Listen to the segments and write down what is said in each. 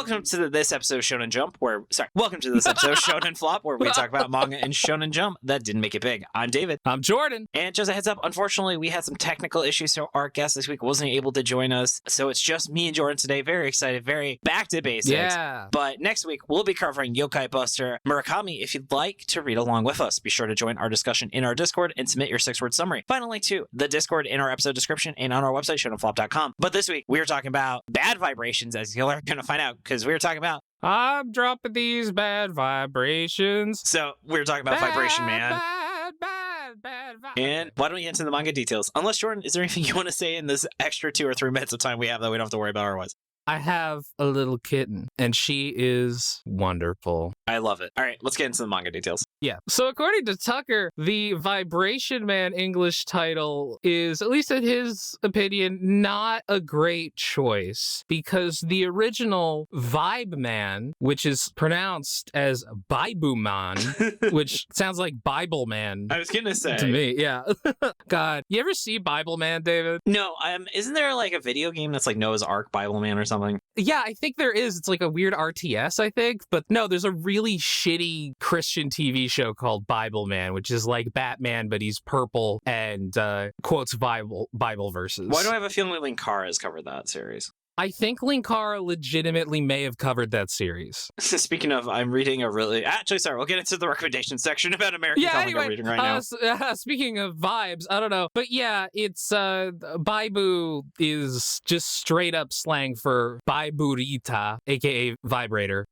Welcome to this episode of Shonen Jump, welcome to this episode of Shonen Flop, where we talk about manga and Shonen Jump that didn't make it big. I'm David. I'm Jordan. And just a heads up, unfortunately, we had some technical issues, so our guest this week wasn't able to join us. So it's just me and Jordan today. Very excited, very back to basics. Yeah. But next week, we'll be covering Yokai Buster Murakami. If you'd like to read along with us, be sure to join our discussion in our Discord and submit your 6-word summary. Find a link to the Discord in our episode description and on our website, shonenflop.com. But this week, we are talking about bad vibrations, as you're going to find out, because we were talking about I'm dropping these bad vibrations. So we were talking about Vibration Man. Bad vibes. And why don't we get into the manga details? Unless, Jordan, is there anything you want to say in this extra 2 or 3 minutes of time we have that we don't have to worry about otherwise? I have a little kitten, and she is wonderful. I love it. All right, let's get into the manga details. Yeah. So according to Tucker, the Vibration Man English title is, at least in his opinion, not a great choice because the original Vibe Man, which is pronounced as Baibu Man, which sounds like Bible Man. I was going to say. To me, yeah. God. You ever see Bible Man, David? No, isn't there like a video game that's like Noah's Ark Bible Man or something? Yeah, I think there is. It's like a weird RTS, I think. But no, there's a really shitty Christian TV show called Bible Man, which is like Batman, but he's purple and quotes Bible verses. Why do I have a feeling that Linkara has covered that series? I think Linkara legitimately may have covered that series. Speaking of, I'm reading a really... Actually, sorry, we'll get into the recommendation section about American comic I'm reading right now. Speaking of vibes, I don't know. But yeah, it's... Baibu is just straight up slang for Baiburita, aka vibrator.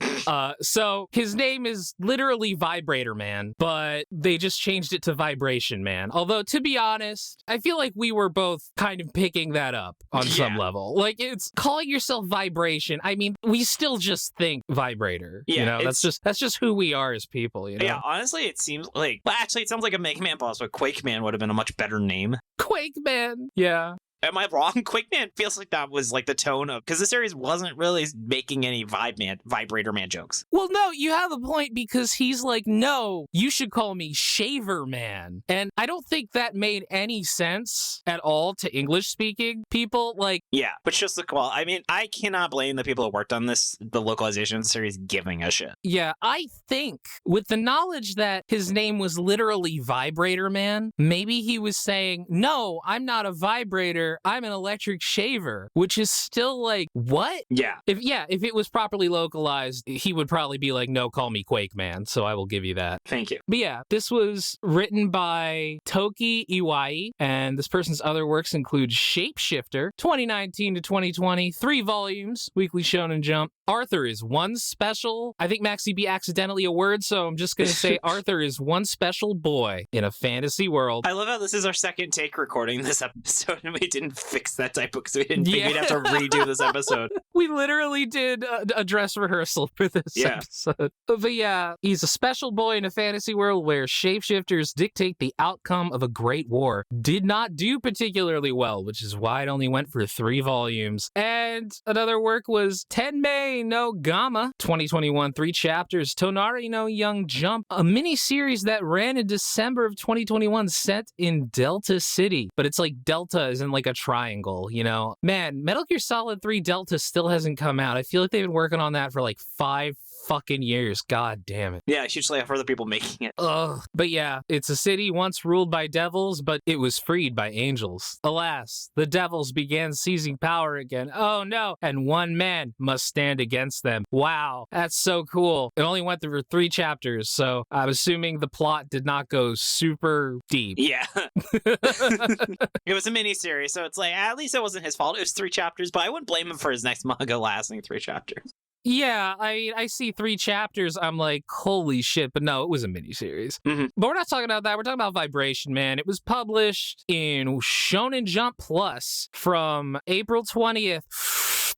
So his name is literally Vibrator Man, but they just changed it to Vibration Man. Although, to be honest, I feel like we were both kind of picking that up on some level. Like, it's calling yourself Vibration. I mean, we still just think vibrator. Yeah, you know, that's just who we are as people, you know? Yeah, honestly, it seems like... Well, actually, it sounds like a Mega Man boss, but Quake Man would have been a much better name. Quake Man! Yeah. Am I wrong? Quake Man feels like that was like the tone of... Because the series wasn't really making any Vibrator Man jokes. Well, no, you have a point because he's like, no, you should call me Shaver Man. And I don't think that made any sense at all to English-speaking people. Like... Yeah, but just the quality. I mean, I cannot blame the people who worked on the localization of the series giving a shit. Yeah, I think with the knowledge that his name was literally Vibrator Man, maybe he was saying, no, I'm not a vibrator. I'm an electric shaver, which is still like, what? Yeah. If it was properly localized, he would probably be like, no, call me Quake Man. So I will give you that. Thank you. But yeah, this was written by Tooki Iwai, and this person's other works include Shapeshifter, 2019 to 2020, 3 volumes, Weekly Shonen Jump. Arthur is one special. I think MaxyBee accidentally a word, so I'm just going to say Arthur is one special boy in a fantasy world. I love how this is our second take recording this episode, and we didn't fix that typo because we didn't think we'd have to redo this episode. We literally did a dress rehearsal for this episode. But yeah, he's a special boy in a fantasy world where shapeshifters dictate the outcome of a great war. Did not do particularly well, which is why it only went for 3 volumes. And another work was Tenmei no Gamma, 2021, 3 chapters, Tonari no Young Jump, a mini-series that ran in December of 2021 set in Delta City. But it's like Delta is in like a triangle, you know? Man, Metal Gear Solid 3 Delta still hasn't come out. I feel like they've been working on that for like 5 fucking years. God damn it. Yeah, hugely for the people making it. Ugh. But yeah, it's a city once ruled by devils, but it was freed by angels. Alas, the devils began seizing power again. Oh no. And one man must stand against them. Wow. That's so cool. It only went through 3 chapters, so I'm assuming the plot did not go super deep. Yeah. It was a miniseries, so it's like, at least it wasn't his fault. It was 3 chapters, but I wouldn't blame him for his next manga lasting 3 chapters. Yeah, I mean, I see 3 chapters, I'm like, holy shit, but no, it was a miniseries. Mm-hmm. But we're not talking about that, we're talking about Vibration Man. It was published in Shonen Jump Plus from April 20th.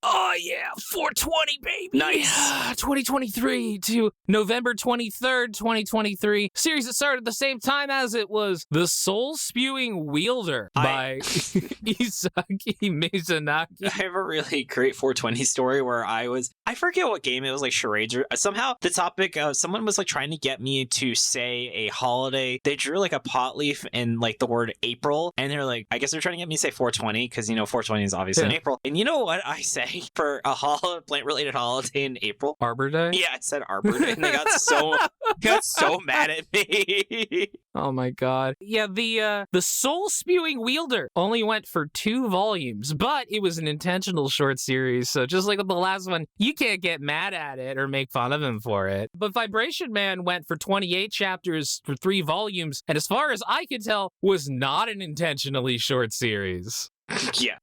Oh yeah, 420, baby. Nice. 2023 to November 23rd, 2023. Series that started at the same time as it was The Soul Spewing Wielder by Isaki Mizunaki. I have a really great 420 story where I forget what game it was, like charades or somehow the topic, someone was like trying to get me to say a holiday. They drew like a pot leaf and like the word April, and they're like, I guess they're trying to get me to say 420 because, you know, 420 is obviously in April. And you know what I said? Day for a plant-related holiday in April. Arbor Day? Yeah, I said Arbor Day, and they got so mad at me. Oh my god. Yeah, the soul-spewing wielder only went for 2 volumes, but it was an intentional short series, so just like with the last one, you can't get mad at it or make fun of him for it. But Vibration Man went for 28 chapters for 3 volumes, and as far as I could tell, was not an intentionally short series. Yeah.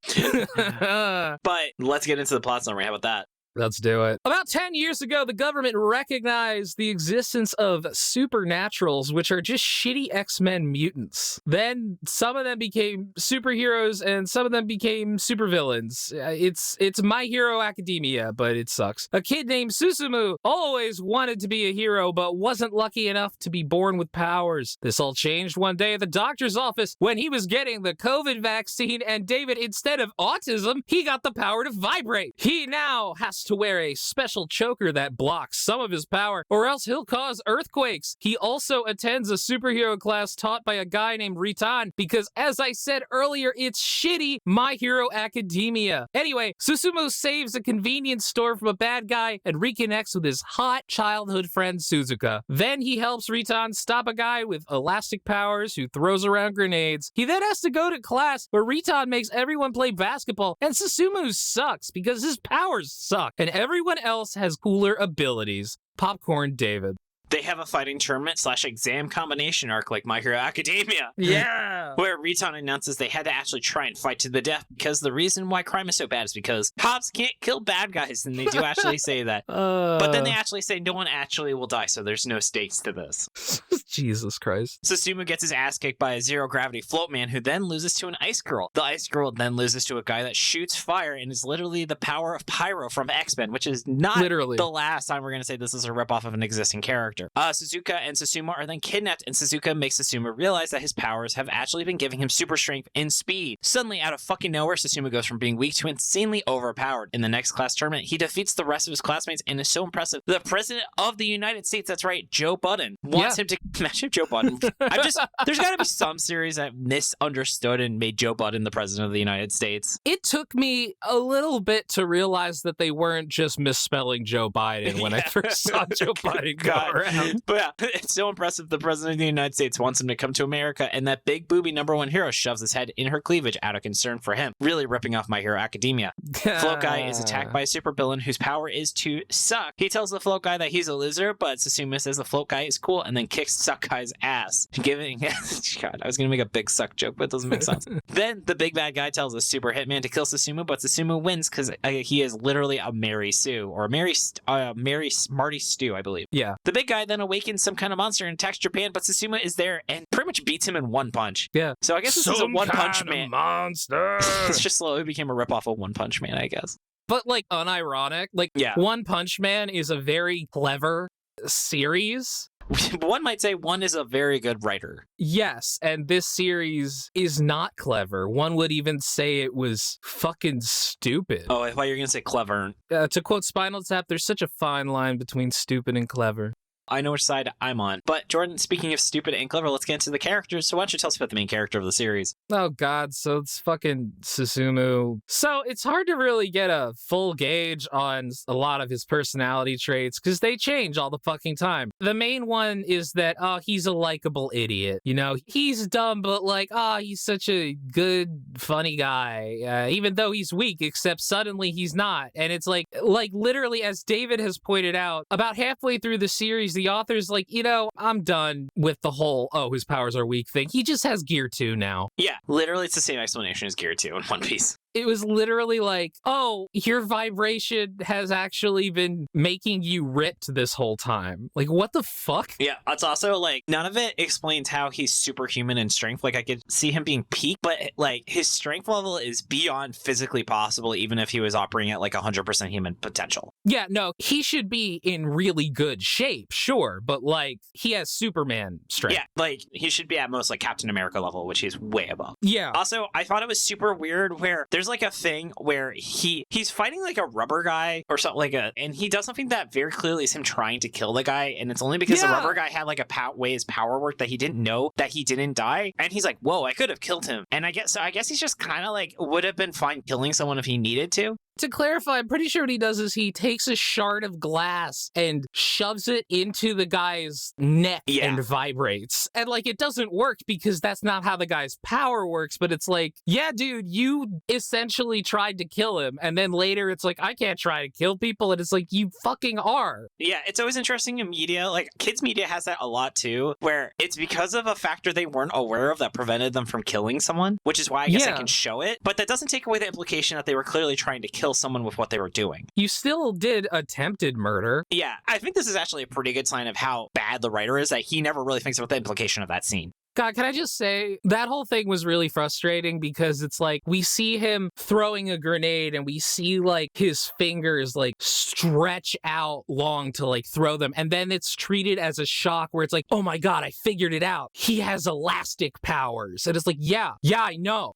But let's get into the plot summary. How about that? Let's do it. About 10 years ago, the government recognized the existence of supernaturals, which are just shitty X-Men mutants. Then some of them became superheroes and some of them became supervillains. It's My Hero Academia, but it sucks. A kid named Susumu always wanted to be a hero, but wasn't lucky enough to be born with powers. This all changed one day at the doctor's office when he was getting the COVID vaccine, and David, instead of autism, he got the power to vibrate. He now has to wear a special choker that blocks some of his power, or else he'll cause earthquakes. He also attends a superhero class taught by a guy named Ritan, because as I said earlier, it's shitty My Hero Academia. Anyway, Susumu saves a convenience store from a bad guy and reconnects with his hot childhood friend Suzuka. Then he helps Ritan stop a guy with elastic powers who throws around grenades. He then has to go to class where Ritan makes everyone play basketball, and Susumu sucks because his powers suck. And everyone else has cooler abilities. Popcorn David. They have a fighting tournament / exam combination arc like My Hero Academia. Yeah! Where Ritan announces they had to actually try and fight to the death because the reason why crime is so bad is because cops can't kill bad guys, and they do actually say that. But then they actually say no one actually will die, so there's no stakes to this. Jesus Christ. Susumu gets his ass kicked by a zero-gravity float man who then loses to an ice girl. The ice girl then loses to a guy that shoots fire and is literally the power of Pyro from X-Men, which is not the last time we're going to say this is a ripoff of an existing character. Suzuka and Susumu are then kidnapped, and Suzuka makes Susumu realize that his powers have actually been giving him super strength and speed. Suddenly, out of fucking nowhere, Susumu goes from being weak to insanely overpowered. In the next class tournament, he defeats the rest of his classmates and is so impressive. The President of the United States, that's right, Joe Budden, wants him to match up Joe Budden. There's got to be some series that misunderstood and made Joe Budden the President of the United States. It took me a little bit to realize that they weren't just misspelling Joe Biden when I first saw Joe Biden go around. But yeah, it's so impressive the President of the United States wants him to come to America, and that big booby #1 hero shoves his head in her cleavage out of concern for him, really ripping off My Hero Academia. Float Guy is attacked by a supervillain whose power is to suck. He tells the Float Guy that he's a loser, but Susumu says the Float Guy is cool and then kicks Suck Guy's ass. God, I was going to make a big suck joke, but it doesn't make sense. Then the big bad guy tells a super hitman to kill Susumu, but Susumu wins because he is literally a Mary Sue, or a Mary Smarty Stew, I believe. Yeah. The big guy then awakens some kind of monster and attacks Japan, but Susumu is there and pretty much beats him in one punch. Yeah. So I guess this is a One Punch Man monster. It's just slowly became a ripoff of One Punch Man, I guess. But like unironic, One Punch Man is a very clever series. One might say one is a very good writer. Yes, and this series is not clever. One would even say it was fucking stupid. Oh, I thought you were going to say clever. To quote Spinal Tap, there's such a fine line between stupid and clever. I know which side I'm on. But Jordan, speaking of stupid and clever, let's get into the characters. So why don't you tell us about the main character of the series? Oh god, so it's fucking Susumu. So it's hard to really get a full gauge on a lot of his personality traits because they change all the fucking time. The main one is that, he's a likable idiot. You know, he's dumb, but he's such a good, funny guy. Even though he's weak, except suddenly he's not. And it's like literally, as David has pointed out, about halfway through the series, the author's like, I'm done with the whole, his powers are weak thing. He just has Gear 2 now. Yeah, literally it's the same explanation as Gear 2 in One Piece. It was literally like, your vibration has actually been making you ripped this whole time. Like, what the fuck? Yeah, it's also none of it explains how he's superhuman in strength. I could see him being peak, but his strength level is beyond physically possible, even if he was operating at 100% human potential. Yeah, no, he should be in really good shape, sure, but he has Superman strength. Yeah, he should be at most Captain America level, which he's way above. Yeah. Also, I thought it was super weird where there's a thing where he's fighting a rubber guy or something and he does something that very clearly is him trying to kill the guy, and it's only because the rubber guy had way his power worked that he didn't know that he didn't die, and he's like, whoa, I could have killed him. And I guess he's just kind of would have been fine killing someone if he needed to. To clarify, I'm pretty sure what he does is he takes a shard of glass and shoves it into the guy's neck and vibrates. And, like, it doesn't work because that's not how the guy's power works, but it's like, yeah, dude, you essentially tried to kill him. And then later it's like, I can't try to kill people. And it's like, you fucking are. Yeah, it's always interesting in media. Like, kids' media has that a lot too, where it's because of a factor they weren't aware of that prevented them from killing someone, which is why I guess I can show it. But that doesn't take away the implication that they were clearly trying to kill someone with what they were doing. You still did attempted murder. Yeah, I think this is actually a pretty good sign of how bad the writer is, that he never really thinks about the implication of that scene. God, can I just say, that whole thing was really frustrating because it's like, we see him throwing a grenade and we see like his fingers like stretch out long to like throw them. And then it's treated as a shock where it's like, oh my God, I figured it out. He has elastic powers. And it's like, yeah, I know.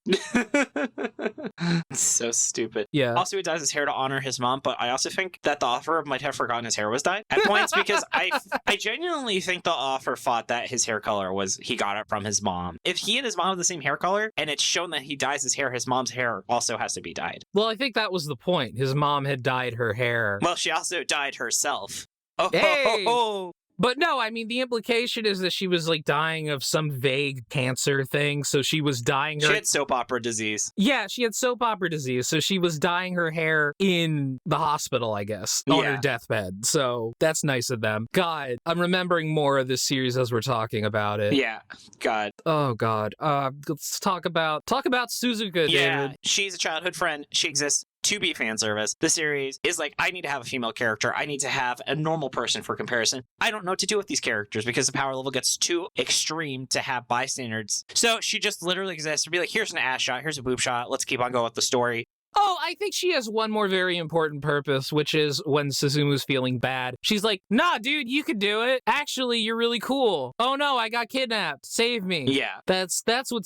It's so stupid. Yeah. Also, he dyes his hair to honor his mom, but I also think that the author might have forgotten his hair was dyed at points because I genuinely think the author thought that his hair color was, he got it from his mom. If he and his mom have the same hair color and it's shown that he dyes his hair, his mom's hair also has to be dyed. Well, I think that was the point. His mom had dyed her hair. Well, she also dyed herself. Oh, hey! ho, ho, ho. But no, I mean, the implication is that she was like dying of some vague cancer thing. So she was dyeing her... She had soap opera disease. Yeah, she had soap opera disease. So she was dyeing her hair in the hospital, I guess, on her deathbed. So that's nice of them. God, I'm remembering more of this series as we're talking about it. Yeah, God. Oh, God. Let's talk about Suzuka, yeah, David. She's a childhood friend. She exists to be fan service. The series is like, I need to have a female character. I need to have a normal person for comparison. I don't know what to do with these characters because the power level gets too extreme to have bystanders. So she just literally exists to be like, here's an ass shot, here's a boob shot, let's keep on going with the story. Oh, I think she has one more very important purpose, which is when Suzumu's feeling bad. She's like, nah, dude, you could do it. Actually, you're really cool. Oh no, I got kidnapped. Save me. Yeah. That's what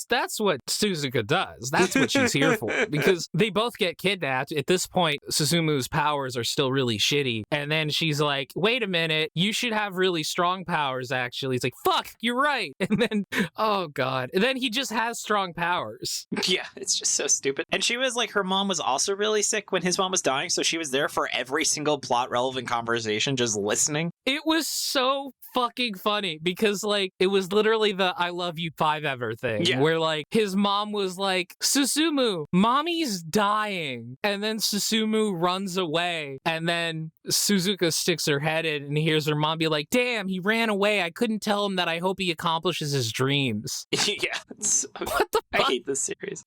Suzuka does. That's what she's here for. Because they both get kidnapped. At this point, Suzumu's powers are still really shitty. And then she's like, wait a minute, you should have really strong powers, actually. He's like, fuck, you're right. And then, oh God. And then he just has strong powers. Yeah, it's just so stupid. And she was like, her mom was also really sick when his mom was dying, so she was there for every single plot relevant conversation, just listening. It was so fucking funny because like it was literally the I love you 5 ever thing where like his mom was like, Susumu, mommy's dying, and then Susumu runs away and then Suzuka sticks her head in and hears her mom be like, damn, he ran away, I couldn't tell him that I hope he accomplishes his dreams. Yeah, what the fuck? I hate this series.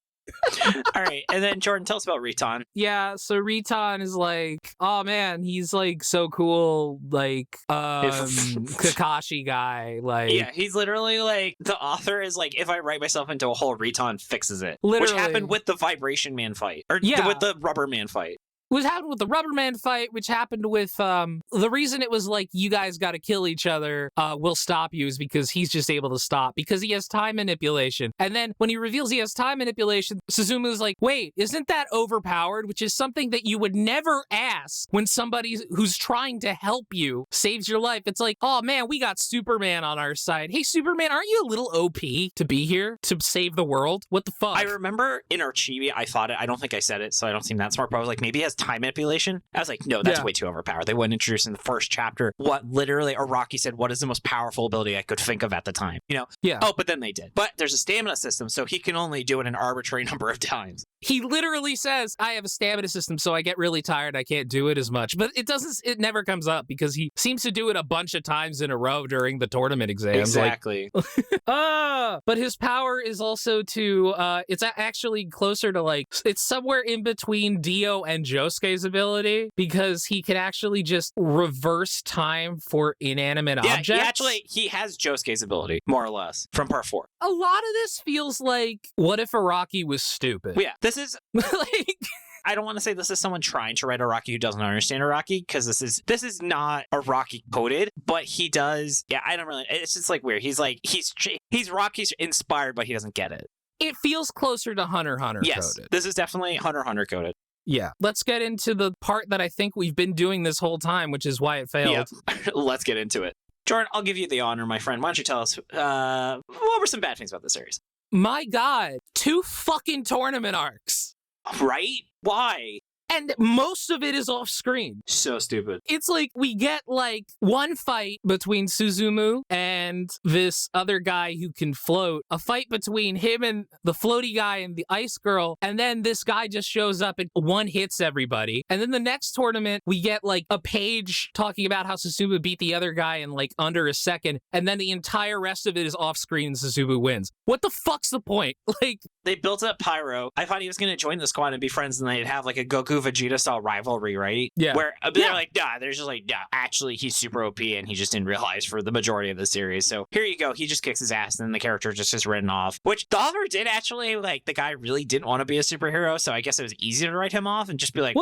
All right, and then Jordan, tell us about Riton. Yeah, so Riton is like, oh man, he's like so cool, like Kakashi guy, like yeah, he's literally like, the author is like, if I write myself into a hole, Riton fixes it. Literally. Which happened with the Vibration Man fight, or with the Rubber Man fight. What happened with the Rubber Man fight, which happened with, the reason it was like, you guys got to kill each other, we'll stop you, is because he's just able to stop, because he has time manipulation. And then when he reveals he has time manipulation, Suzumu's like, wait, isn't that overpowered? Which is something that you would never ask when somebody who's trying to help you saves your life. It's like, oh man, we got Superman on our side. Hey, Superman, aren't you a little OP to be here to save the world? What the fuck? I remember in Archibi, I thought it, I don't think I said it, so I don't seem that smart, but I was like, maybe he has time manipulation. I was like, no, that's way too overpowered. They wouldn't introduce in the first chapter what literally Araki said, what is the most powerful ability I could think of at the time? You know? Yeah. Oh, but then they did. But there's a stamina system, so he can only do it an arbitrary number of times. He literally says, I have a stamina system, so I get really tired. I can't do it as much. But it never comes up because he seems to do it a bunch of times in a row during the tournament exams. Exactly. But his power is also to, it's actually closer to like, it's somewhere in between Dio and Josuke's ability because he can actually just reverse time for inanimate objects. He has Josuke's ability, more or less, from part 4. A lot of this feels like, what if Araki was stupid? Yeah, this is like, I don't want to say this is someone trying to write Araki who doesn't understand Araki, because this is not Araki coded, but he does. Yeah, I don't really. It's just like weird. He's like he's Rocky's inspired, but he doesn't get it. It feels closer to Hunter x Hunter coded. This is definitely Hunter x Hunter coded. Yeah. Let's get into the part that I think we've been doing this whole time, which is why it failed. Yeah. Let's get into it. Jordan, I'll give you the honor, my friend. Why don't you tell us what were some bad things about the series? My God, 2 fucking tournament arcs. Right? Why? And most of it is off screen. So stupid. It's like we get like one fight between Susumu and this other guy who can float, a fight between him and the floaty guy and the ice girl, and then this guy just shows up and one hits everybody. And then the next tournament, we get like a page talking about how Susumu beat the other guy in like under a second, and then the entire rest of it is off screen and Susumu wins. What the fuck's the point? Like, they built up Pyro. I thought he was going to join the squad and be friends, and they'd have like a Goku Vegeta style rivalry, right? Yeah. Where they're like, nah, there's just like, nah, actually he's super OP and he just didn't realize for the majority of the series. So here you go. He just kicks his ass and then the character just is written off, which the author did actually, like, the guy really didn't want to be a superhero. So I guess it was easy to write him off and just be like,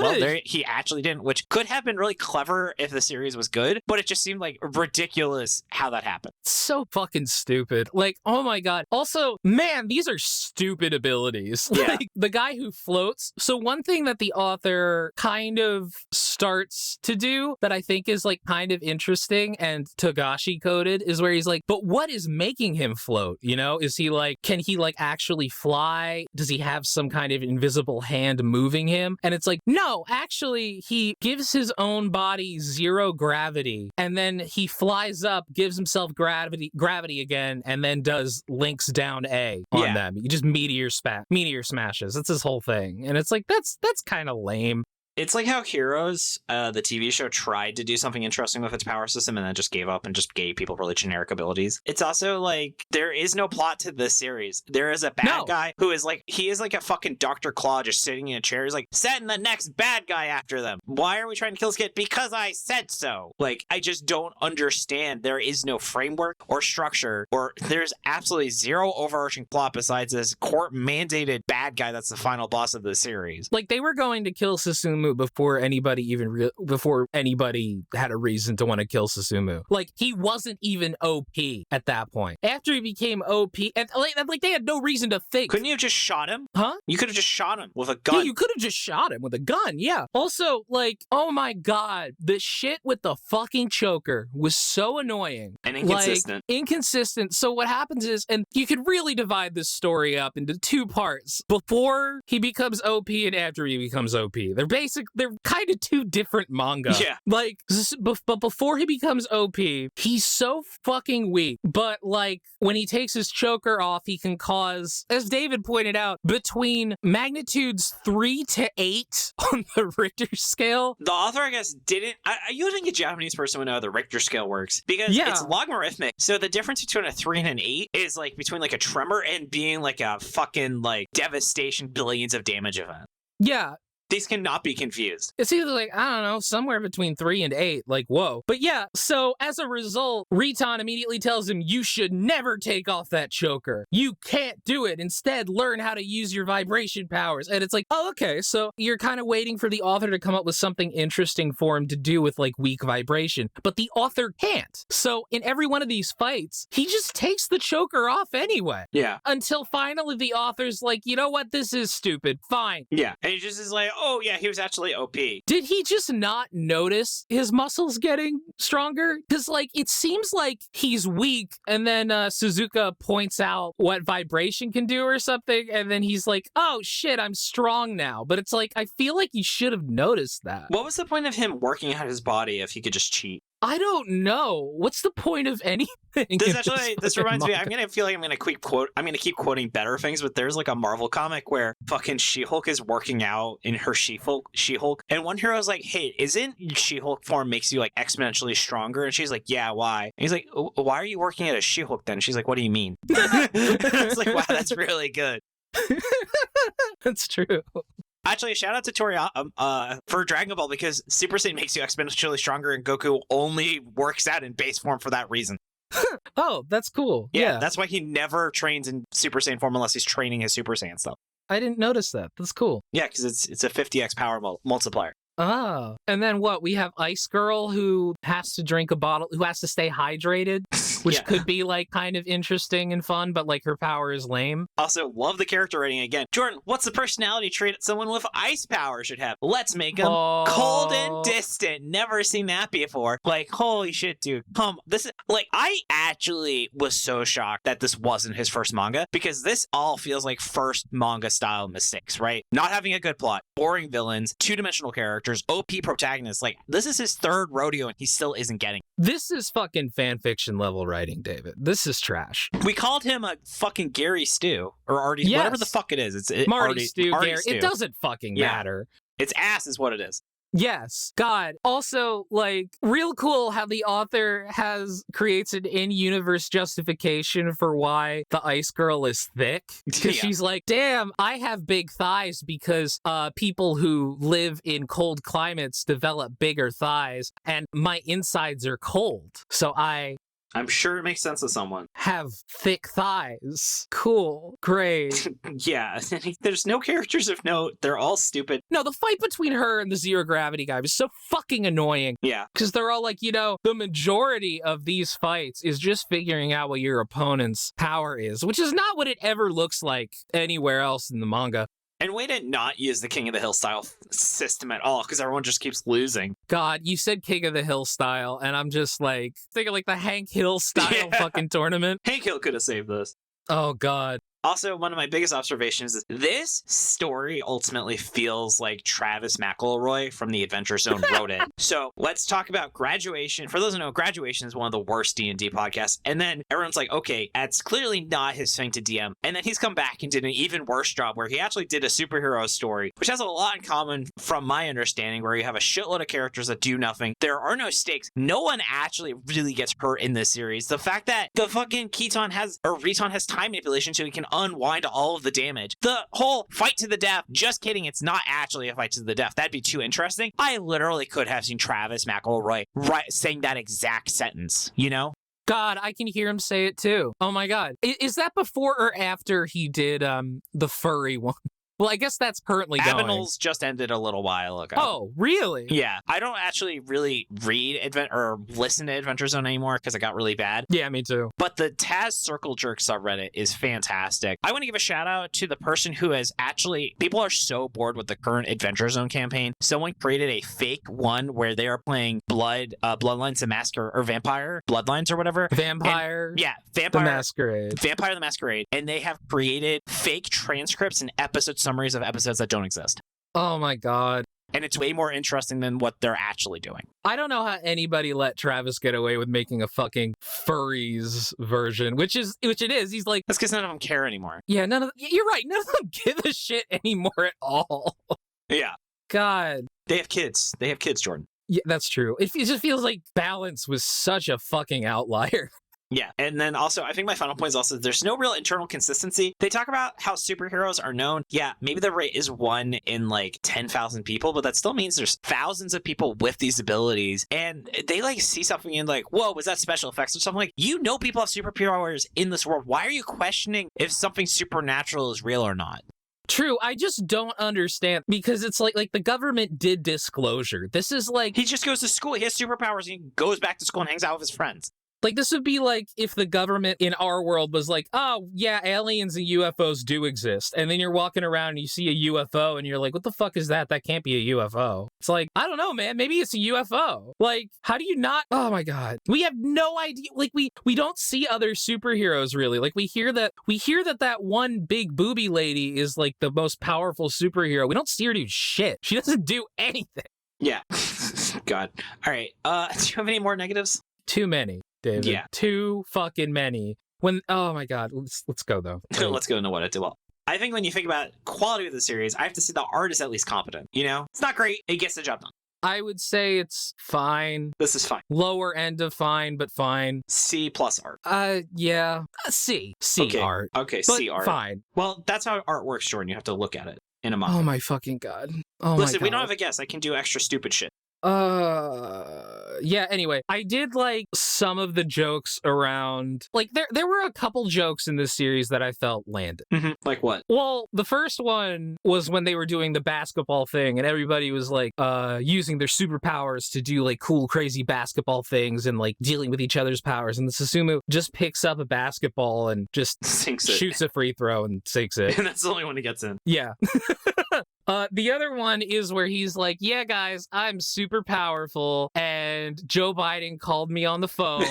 he actually didn't, which could have been really clever if the series was good, but it just seemed like ridiculous how that happened. So fucking stupid. Like, oh my God. Also, man, these are stupid abilities. Yeah. Like, the guy who floats. So one thing that the author kind of starts to do that I think is like kind of interesting and Togashi coded is where he's like, but what is making him float? You know, is he like, can he like actually fly? Does he have some kind of invisible hand moving him? And it's like, no, actually, he gives his own body zero gravity and then he flies up, gives himself gravity again, and then does links down A on them. He just meteor smashes. That's his whole thing. And it's like, that's kind of lame. It's like how Heroes, the TV show, tried to do something interesting with its power system and then just gave up and just gave people really generic abilities. It's also like, there is no plot to this series. There is a bad guy who is like, he is like a fucking Dr. Claw just sitting in a chair. He's like, send the next bad guy after them. Why are we trying to kill this kid? Because I said so. Like, I just don't understand. There is no framework or structure, or there's absolutely zero overarching plot besides this court-mandated bad guy that's the final boss of the series. Like, they were going to kill Susumu before anybody had a reason to want to kill Susumu. Like, he wasn't even OP at that point. After he became OP, and like they had no reason to think. Couldn't you have just shot him? Huh? You could have just shot him with a gun. Yeah, you could have just shot him with a gun, yeah. Also, like, oh my God, the shit with the fucking choker was so annoying. And inconsistent. Like, inconsistent. So what happens is, and you could really divide this story up into two parts. Before he becomes OP and after he becomes OP. They're kind of two different manga. Yeah. Like, but before he becomes OP, he's so fucking weak. But, like, when he takes his choker off, he can cause, as David pointed out, between magnitudes 3 to 8 on the Richter scale. The author, I guess, didn't... you think a Japanese person would know how the Richter scale works. Because it's logarithmic. So the difference between a 3 and an 8 is, like, between, like, a tremor and being, like, a fucking, like, devastation billions of damage event. Yeah. These cannot be confused. It's either like, I don't know, somewhere between 3 and 8. Like, whoa. But yeah, so as a result, Riton immediately tells him, you should never take off that choker. You can't do it. Instead, learn how to use your vibration powers. And it's like, oh, okay. So you're kind of waiting for the author to come up with something interesting for him to do with like weak vibration. But the author can't. So in every one of these fights, he just takes the choker off anyway. Yeah. Until finally the author's like, you know what? This is stupid. Fine. Yeah. And he just is like, oh, yeah, he was actually OP. Did he just not notice his muscles getting stronger? Because, like, it seems like he's weak, and then Suzuka points out what vibration can do or something, and then he's like, oh, shit, I'm strong now. But it's like, I feel like you should have noticed that. What was the point of him working out his body if he could just cheat? I don't know. What's the point of anything? This reminds me, I'm gonna feel like I'm gonna keep quoting better things, but there's like a Marvel comic where fucking She-Hulk is working out in her She-Hulk, and one hero's like, hey, isn't She-Hulk form makes you like exponentially stronger? And she's like, yeah, why? And he's like, why are you working at a She-Hulk then? She's like, what do you mean? It's like, wow, that's really good. That's true. Actually, shout out to Toriyama for Dragon Ball, because Super Saiyan makes you exponentially stronger and Goku only works out in base form for that reason. Oh, that's cool. Yeah, that's why he never trains in Super Saiyan form unless he's training his Super Saiyan stuff. I didn't notice that. That's cool. Yeah, because it's a 50x power multiplier. Oh, and then what? We have Ice Girl who has to drink a bottle, who has to stay hydrated. which could be like kind of interesting and fun, but like her power is lame. Also, love the character rating again. Jordan, what's the personality trait someone with ice power should have? Let's make him cold and distant. Never seen that before. Like, holy shit, dude. This is like, I actually was so shocked that this wasn't his first manga, because this all feels like first manga style mistakes, right? Not having a good plot, boring villains, two-dimensional characters, OP protagonists. Like, this is his third rodeo and he still isn't getting it. This is fucking fanfiction level writing, David. This is trash. We called him a fucking Gary Stew, or Artie, whatever the fuck it is. It's Marty Stew, Gary. Stew. It doesn't fucking matter. It's ass is what it is. Yes. God. Also, like, real cool how the author creates an in-universe justification for why the ice girl is thick. Because she's like, damn, I have big thighs because people who live in cold climates develop bigger thighs, and my insides are cold. So I'm sure it makes sense to someone. Have thick thighs. Cool. Great. Yeah. There's no characters of note. They're all stupid. No, the fight between her and the zero gravity guy was so fucking annoying. Yeah. Because they're all like, the majority of these fights is just figuring out what your opponent's power is, which is not what it ever looks like anywhere else in the manga. And way to not use the King of the Hill style system at all, because everyone just keeps losing. God, you said King of the Hill style, and I'm just like, thinking like the Hank Hill style fucking tournament. Hank Hill could have saved this. Oh, God. Also, one of my biggest observations is this story ultimately feels like Travis McElroy from the Adventure Zone wrote it. So let's talk about Graduation. For those who know, Graduation is one of the worst D&D podcasts. And then everyone's like, okay, that's clearly not his thing to DM. And then he's come back and did an even worse job where he actually did a superhero story, which has a lot in common from my understanding, where you have a shitload of characters that do nothing. There are no stakes. No one actually really gets hurt in this series. The fact that the fucking Riton has time manipulation so he can unwind all of the damage. The whole fight to the death, just kidding, it's not actually a fight to the death. That'd be too interesting. I literally could have seen Travis McElroy saying that exact sentence, God, I can hear him say it too. Oh my God. Is that before or after he did the furry one? Well, I guess that's currently going. Abinol's just ended a little while ago. Oh, really? Yeah. I don't actually really read or listen to Adventure Zone anymore because it got really bad. Yeah, me too. But the Taz Circle Jerk subreddit is fantastic. I want to give a shout out to the person who has people are so bored with the current Adventure Zone campaign. Someone created a fake one where they are playing Bloodlines the Masquerade, or Vampire Bloodlines or whatever. Vampire the Masquerade. Vampire the Masquerade. And they have created fake transcripts and summaries of episodes that don't exist. Oh my God. And it's way more interesting than what they're actually doing. I don't know how anybody let Travis get away with making a fucking furries version, which it is. He's like, that's because none of them care anymore. Yeah, you're right. None of them give a shit anymore at all. Yeah. God. They have kids, Jordan. Yeah, that's true. It just feels like Balance was such a fucking outlier. Yeah, and then also, I think my final point is also there's no real internal consistency. They talk about how superheroes are known. Yeah, maybe the rate is 1 in like 10,000 people, but that still means there's thousands of people with these abilities, and they like see something and like, whoa, was that special effects or something? Like, people have superpowers in this world. Why are you questioning if something supernatural is real or not? True, I just don't understand, because it's like the government did disclosure. This is like, he just goes to school, he has superpowers, and he goes back to school and hangs out with his friends. Like, this would be like if the government in our world was like, oh, yeah, aliens and UFOs do exist. And then you're walking around and you see a UFO and you're like, what the fuck is that? That can't be a UFO. It's like, I don't know, man. Maybe it's a UFO. Like, how do you not? Oh, my God. We have no idea. Like, we don't see other superheroes, really. Like, we hear that one big booby lady is like the most powerful superhero. We don't see her do shit. She doesn't do anything. Yeah. God. All right. Do you have any more negatives? Too many. David. Yeah. Too fucking many. Oh my God. Let's go though. Let's go into what it did well. I think when you think about quality of the series, I have to say the art is at least competent. It's not great. It gets the job done. I would say it's fine. This is fine. Lower end of fine, but fine. C+ art. Yeah. C okay. art. Okay, but C art. Fine. Well, that's how art works, Jordan. You have to look at it in a manga. Oh my fucking God. Oh Listen, my God. we don't have a guess. I can do extra stupid shit. Yeah, anyway, I did like some of the jokes around, like, there were a couple jokes in this series that I felt landed. Mm-hmm. Like what? Well, the first one was when they were doing the basketball thing and everybody was like using their superpowers to do like cool, crazy basketball things and like dealing with each other's powers. And the Susumu just picks up a basketball and just sinks it. Shoots a free throw and sinks it. And that's the only one he gets in. Yeah. The other one is where he's like, yeah, guys, I'm super powerful, and Joe Biden called me on the phone,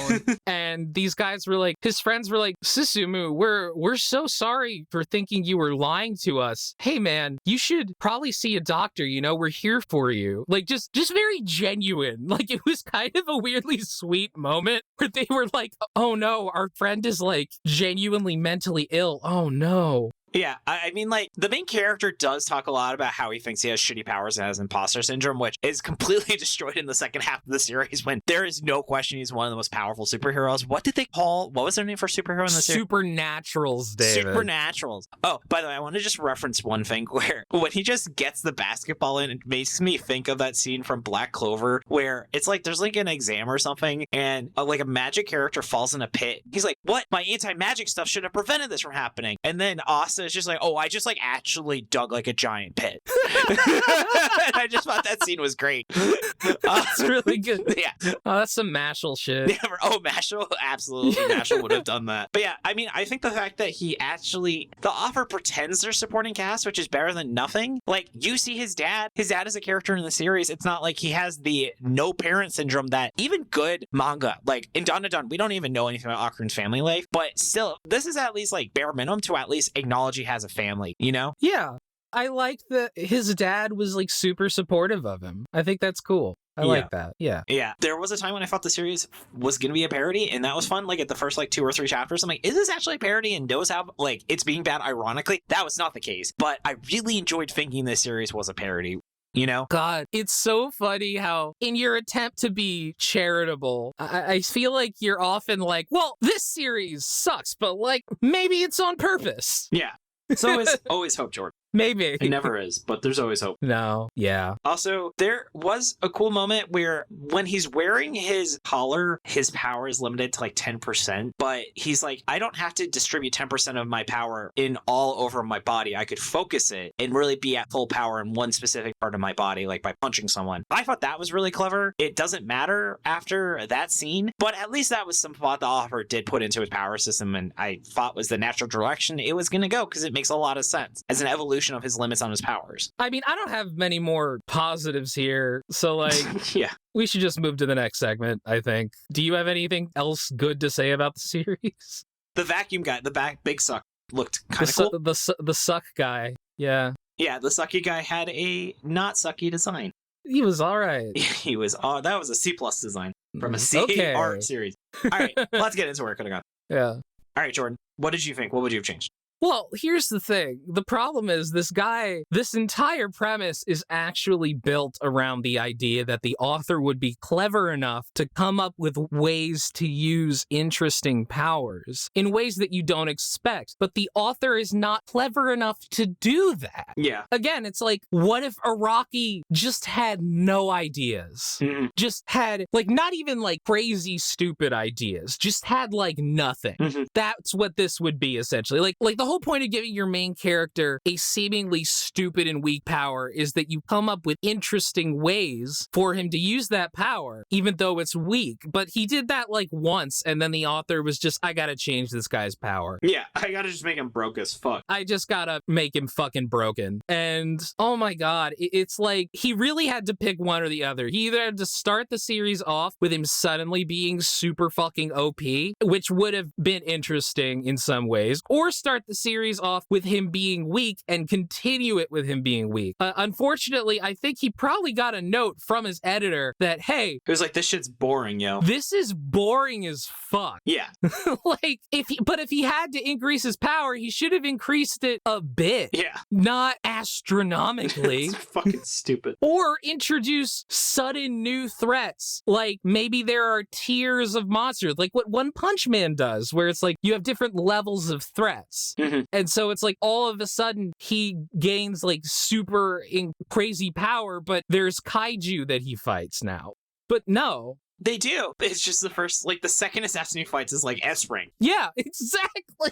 and these guys were like, his friends were like, Susumu, we're so sorry for thinking you were lying to us. Hey, man, you should probably see a doctor, you know, we're here for you. Like, just very genuine. Like, it was kind of a weirdly sweet moment where they were like, oh no, our friend is like genuinely mentally ill. Oh no. Yeah, I mean, like, the main character does talk a lot about how he thinks he has shitty powers and has imposter syndrome, which is completely destroyed in the second half of the series when there is no question he's one of the most powerful superheroes. What was their name for superhero in the series? Supernaturals, David. Supernaturals. Oh, by the way, I want to just reference one thing where when he just gets the basketball in, it makes me think of that scene from Black Clover where it's like there's like an exam or something and like a magic character falls in a pit. He's like, what? My anti-magic stuff should have prevented this from happening. And then Asa is just like, oh, I just like actually dug like a giant pit. I just thought that scene was great. That's really good. Yeah. Oh, that's some Mashal shit. Yeah, oh, Mashal? Absolutely. Mashal would have done that. But yeah, I mean, I think the fact that he actually, the author pretends they're supporting cast, which is better than nothing. Like, you see his dad. His dad is a character in the series. It's not like he has the no parent syndrome that even good manga, like in Dandadan, we don't even know anything about Akurun's family life. But still, this is at least like bare minimum to at least acknowledge he has a family, you know? Yeah. I like that his dad was like super supportive of him. I think that's cool. I like that. Yeah. Yeah. There was a time when I thought the series was going to be a parody, and that was fun. Like at the first like 2 or 3 chapters, I'm like, is this actually a parody? And knows how like it's being bad ironically? That was not the case. But I really enjoyed thinking this series was a parody. You know? God, it's so funny how in your attempt to be charitable, I feel like you're often like, well, this series sucks, but like maybe it's on purpose. Yeah. So always hope, Jordan. Maybe. It never is, but there's always hope. No. Yeah. Also, there was a cool moment where when he's wearing his collar, his power is limited to like 10%, but he's like, I don't have to distribute 10% of my power in all over my body. I could focus it and really be at full power in one specific part of my body, like by punching someone. I thought that was really clever. It doesn't matter after that scene, but at least that was some thought the author did put into his power system, and I thought was the natural direction it was going to go because it makes a lot of sense as an evolution of his limits on his powers. I mean, I don't have many more positives here, so like, yeah, we should just move to the next segment, I think. Do you have anything else good to say about the series? The vacuum guy, big suck, looked kind of cool. The suck guy, yeah. Yeah, the sucky guy had a not sucky design. He was all right. He was, that was a C+ design from a C art series. All right, let's get into where it could have gone. Yeah. All right, Jordan, what did you think? What would you have changed? Well, here's the thing. The problem is this entire premise is actually built around the idea that the author would be clever enough to come up with ways to use interesting powers in ways that you don't expect. But the author is not clever enough to do that. Yeah. Again, it's like, what if Araki just had no ideas? Mm-hmm. Just had, like, not even like crazy, stupid ideas. Just had like nothing. Mm-hmm. That's what this would be, essentially. Like the whole point of giving your main character a seemingly stupid and weak power is that you come up with interesting ways for him to use that power, even though it's weak. But he did that like once, and then the author was just, I gotta change this guy's power. Yeah, I gotta just make him broke as fuck. I just gotta make him fucking broken. And oh my god, it's like he really had to pick one or the other. He either had to start the series off with him suddenly being super fucking OP, which would have been interesting in some ways, or start the series off with him being weak and continue it with him being weak. Unfortunately, I think he probably got a note from his editor that, hey, it was like, this shit's boring, yo. This is boring as fuck. Yeah. Like, if he had to increase his power, he should have increased it a bit. Yeah. Not astronomically. It's fucking stupid. Or introduce sudden new threats. Like, maybe there are tiers of monsters, like what One Punch Man does, where it's like you have different levels of threats. And so it's like all of a sudden he gains like super crazy power, but there's kaiju that he fights now. But no. They do. It's just the second assassin he fights is like S-Ring. Yeah, exactly.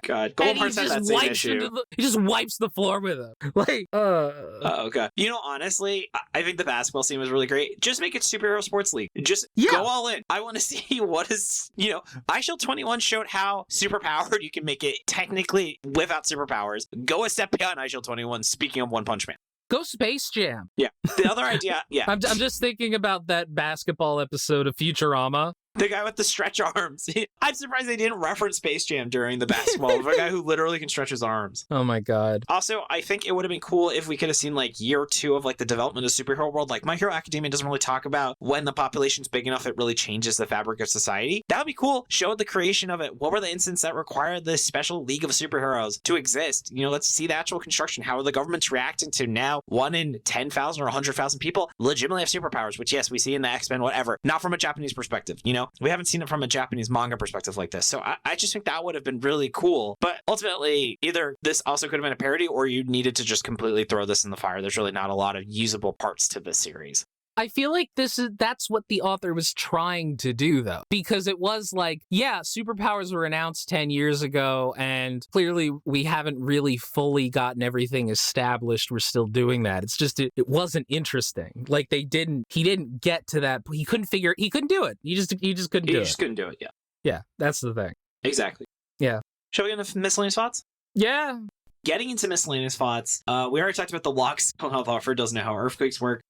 God, Golden Hearts has that same issue. He just wipes the floor with him. Like, oh, God. You know, honestly, I think the basketball scene was really great. Just make it superhero sports league. Just go all in. I want to see what is, iShield 21 showed how superpowered you can make it technically without superpowers. Go a step beyond iShield 21, speaking of One Punch Man. Go Space Jam. Yeah. The other idea, I'm just thinking about that basketball episode of Futurama. The guy with the stretch arms. I'm surprised they didn't reference Space Jam during the basketball. The guy who literally can stretch his arms. Oh my God. Also, I think it would have been cool if we could have seen like year 2 of like the development of the superhero world. Like My Hero Academia doesn't really talk about when the population's big enough it really changes the fabric of society. That would be cool. Show the creation of it. What were the instances that required this special league of superheroes to exist? Let's see the actual construction. How are the governments reacting to now 1 in 10,000 or 100,000 people legitimately have superpowers, which yes, we see in the X-Men, whatever. Not from a Japanese perspective, We haven't seen it from a Japanese manga perspective like this. So I just think that would have been really cool. But ultimately, either this also could have been a parody or you needed to just completely throw this in the fire. There's really not a lot of usable parts to this series. I feel like that's what the author was trying to do, though, because it was like, yeah, superpowers were announced 10 years ago, and clearly we haven't really fully gotten everything established. We're still doing that. It's just, it wasn't interesting. Like he didn't get to that. He couldn't do it. He just couldn't do it. He just couldn't do it, yeah. Yeah, that's the thing. Exactly. Yeah. Shall we get into miscellaneous thoughts? Yeah. Getting into miscellaneous thoughts, we already talked about the locks. Health offer doesn't know how earthquakes work.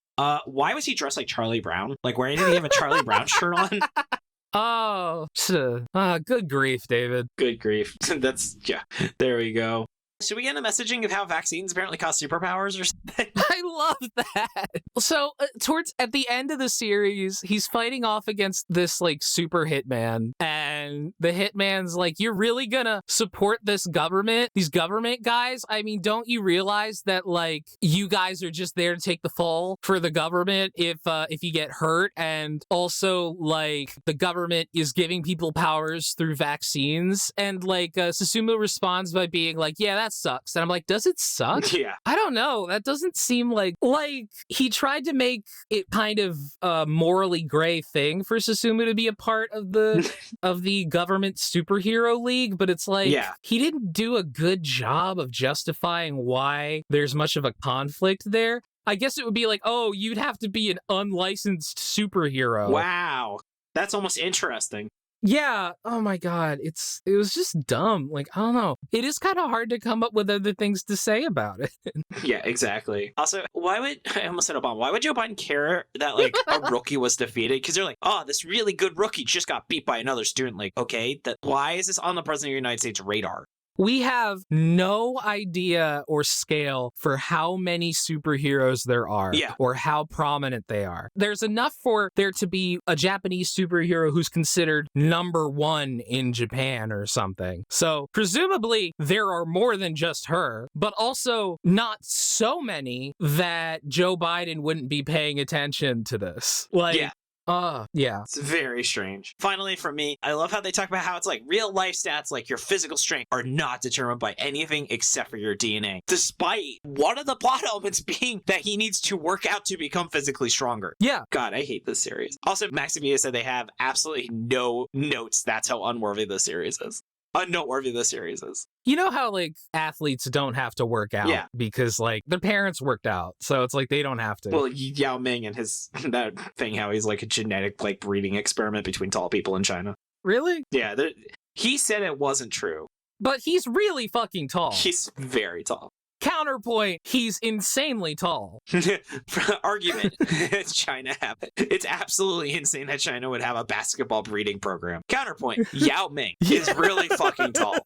Why was he dressed like Charlie Brown? Like, why didn't he have a Charlie Brown shirt on? Oh, good grief, David. Good grief. There we go. Should we get into messaging of how vaccines apparently cause superpowers or something? I love that. So, at the end of the series, he's fighting off against this, like, super hitman, and the hitman's like, you're really gonna support this government? These government guys? I mean, don't you realize that, like, you guys are just there to take the fall for the government if you get hurt? And also, like, the government is giving people powers through vaccines? And, like, Susumu responds by being like, yeah, that sucks. And I'm like, does it suck? Yeah. I don't know. That doesn't seem like he tried to make it kind of a morally gray thing for Susumu to be a part of the government superhero league, but it's like he didn't do a good job of justifying why there's much of a conflict there. I guess it would be like, oh, you'd have to be an unlicensed superhero. Wow. That's almost interesting. Yeah. Oh my God. It was just dumb. Like, I don't know. It is kind of hard to come up with other things to say about it. Yeah, exactly. Also, I almost said Obama. Why would Joe Biden care that like a rookie was defeated? Because they're like, oh, this really good rookie just got beat by another student. Like, okay, why is this on the president of the United States radar? We have no idea or scale for how many superheroes there are or how prominent they are. There's enough for there to be a Japanese superhero who's considered number 1 in Japan or something. So presumably there are more than just her, but also not so many that Joe Biden wouldn't be paying attention to this. Yeah. It's very strange. Finally, for me, I love how they talk about how it's like real life stats, like your physical strength, are not determined by anything except for your DNA. Despite one of the plot elements being that he needs to work out to become physically stronger. Yeah. God, I hate this series. Also, MaxyBee said they have absolutely no notes. That's how unworthy this series is. Unnoteworthy this series is. You know how, like, athletes don't have to work out because, like, their parents worked out, so it's like they don't have to. Well, Yao Ming and that thing, how he's like a genetic, like, breeding experiment between tall people in China. Really? Yeah, he said it wasn't true. But he's really fucking tall. He's very tall. Counterpoint, he's insanely tall. Argument, China have it. It's absolutely insane that China would have a basketball breeding program. Counterpoint, Yao Ming is really fucking tall.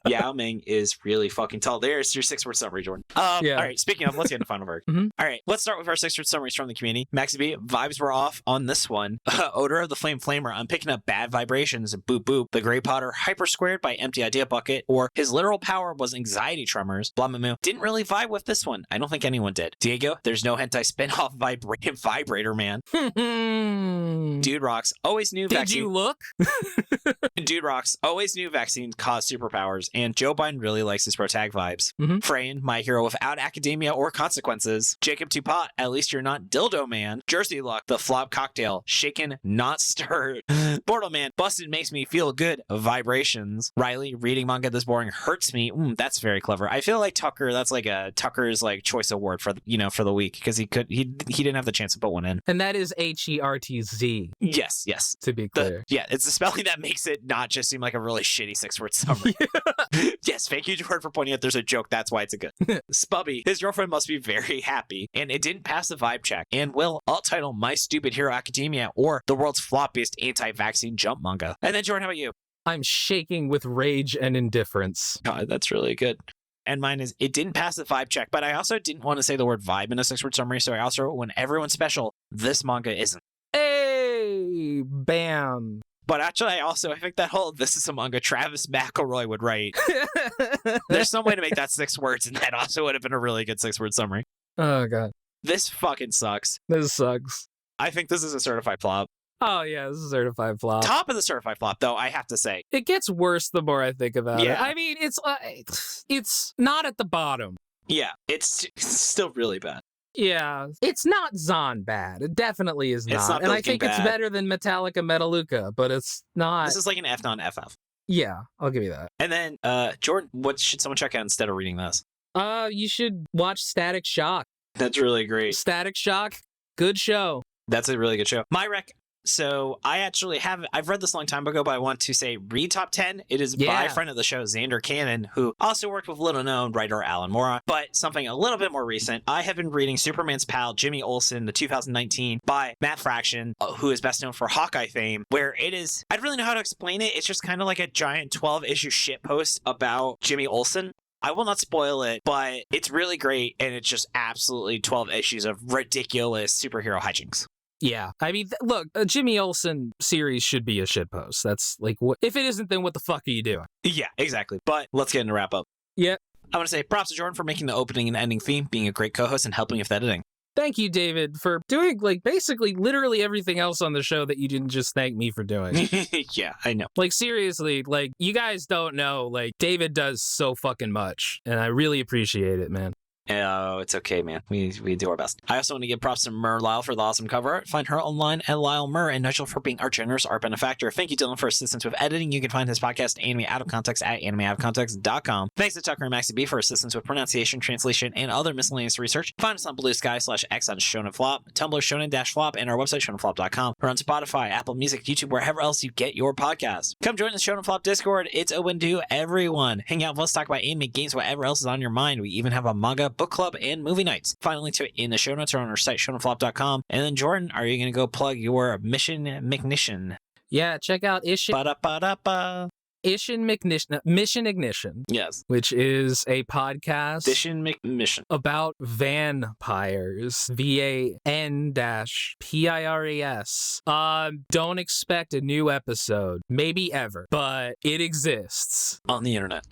Yao Ming is really fucking tall. There's your 6-word summary, Jordan. All right, speaking of, let's get into final verdict. Mm-hmm. All right, let's start with our 6-word summaries from the community. MaxyBee, vibes were off on this one. Odor of the Flame Flamer, I'm picking up bad vibrations. Boop boop. The Grey Potter, hyper squared by empty idea bucket. Or his literal power was anxiety tremors. Blamamoo, didn't really vibe with this one. I don't think anyone did. Diego, there's no hentai spin-off vibrator man. Dude rocks. Always knew vaccine. Did you look? Dude rocks. Always knew vaccines cause superpowers. And Joe Biden really likes his protag vibes. Frayne, my hero without academia or consequences. Jacob Tupat, at least you're not dildo man. Jersey Luck, the flop cocktail. Shaken, not stirred. Bortle man, busted makes me feel good. Vibrations. Riley, reading manga this boring hurts me. That's very clever. I feel like Tucker, that's like a Tucker's like choice award for for the week, because he didn't have the chance to put one in. And that is HERTZ. Yes. To be clear. It's the spelling that makes it not just seem like a really shitty 6-word summary. Yes, thank you, Jordan, for pointing out there's a joke. That's why it's a good. Spubby, his girlfriend must be very happy, and it didn't pass the vibe check. And will alt title My Stupid Hero Academia or the world's floppiest anti-vaccine jump manga. And then Jordan, how about you? I'm shaking with rage and indifference. God, that's really good. And mine is, it didn't pass the vibe check, but I also didn't want to say the word vibe in a 6-word summary, so I also wrote, when everyone's special, this manga isn't. Hey, bam. But actually, I think that whole this is a manga Travis McElroy would write. There's some way to make that 6 words, and that also would have been a really good 6-word summary. Oh, God. This fucking sucks. This sucks. I think this is a certified flop. Oh, yeah, this is a certified flop. Top of the certified flop, though, I have to say. It gets worse the more I think about it. I mean, it's not at the bottom. Yeah, it's still really bad. Yeah, it's not Zon bad. It definitely is not. And I think it's better than Metallica Metaluca, but it's not. This is like an F non-FF. Yeah, I'll give you that. And then, Jordan, what should someone check out instead of reading this? You should watch Static Shock. That's really great. Static Shock, good show. That's a really good show. My rec. So I've read this a long time ago, but I want to say read Top 10. It is by a friend of the show, Xander Cannon, who also worked with little-known writer Alan Mora. But something a little bit more recent, I have been reading Superman's Pal, Jimmy Olsen, the 2019, by Matt Fraction, who is best known for Hawkeye fame, where it is, I don't really know how to explain it. It's just kind of like a giant 12-issue shitpost about Jimmy Olsen. I will not spoil it, but it's really great, and it's just absolutely 12 issues of ridiculous superhero hijinks. Yeah, I mean, look, a Jimmy Olsen series should be a shitpost. That's like, what if it isn't, then what the fuck are you doing? Yeah, exactly. But let's get into wrap up. Yeah. I want to say props to Jordan for making the opening and ending theme, being a great co-host, and helping with editing. Thank you, David, for doing, like, basically literally everything else on the show that you didn't just thank me for doing. Yeah, I know. Like, seriously, like, you guys don't know, like, David does so fucking much, and I really appreciate it, man. Oh, it's okay, man. We do our best. I also want to give props to Merliel for the awesome cover art. Find her online at Lyle Mur, and Nigel for being our generous art benefactor. Thank you, Dylan, for assistance with editing. You can find his podcast, Anime Out of Context, at animeoutofcontext.com. Thanks to Tucker and MaxyBee for assistance with pronunciation, translation, and other miscellaneous research. Find us on Blue Sky /X on Shonen Flop, Tumblr Shonen-Flop, and our website, ShonenFlop.com. We're on Spotify, Apple Music, YouTube, wherever else you get your podcast. Come join the Shonen Flop Discord. It's open to everyone. Hang out with us, talk about anime, games, whatever else is on your mind. We even have a manga, book club, and movie nights. Find a link to it in the show notes or on our site, ShonenFlop.com. And then, Jordan, are you going to go plug your Mission McNition? Yeah, check out Mission Ignition. Yes. Which is a podcast Mission about vampires. VAN-PIRES. Don't expect a new episode. Maybe ever. But it exists. On the internet.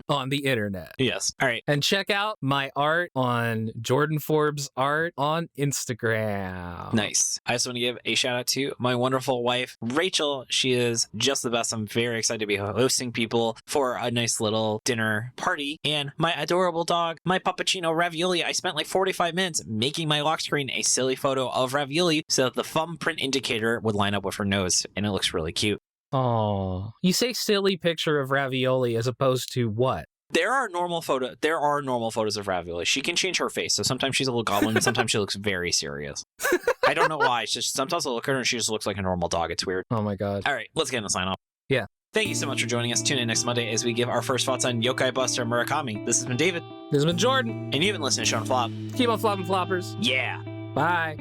Yes. All right. And check out my art on Jordan Forbes Art on Instagram. Nice. I also want to give a shout out to my wonderful wife, Rachel. She is just the best. I'm very excited to be hosting people for a nice little dinner party. And my adorable dog, my Puppuccino Ravioli. I spent like 45 minutes making my lock screen a silly photo of Ravioli so that the thumbprint indicator would line up with her nose, and it looks really cute. Oh, you say silly picture of Ravioli as opposed to what? There are normal photos of Ravioli. She can change her face, so sometimes she's a little goblin and sometimes she looks very serious. I don't know why. It's just sometimes I look at her and she just looks like a normal dog. It's weird. Oh my god. All right, let's get into sign off. Yeah. Thank you so much for joining us. Tune in next Monday as we give our first thoughts on Yokai Buster Murakami. This has been David. This has been Jordan. And you've been listening to Shonen Flop. Keep on flopping floppers. Yeah. Bye.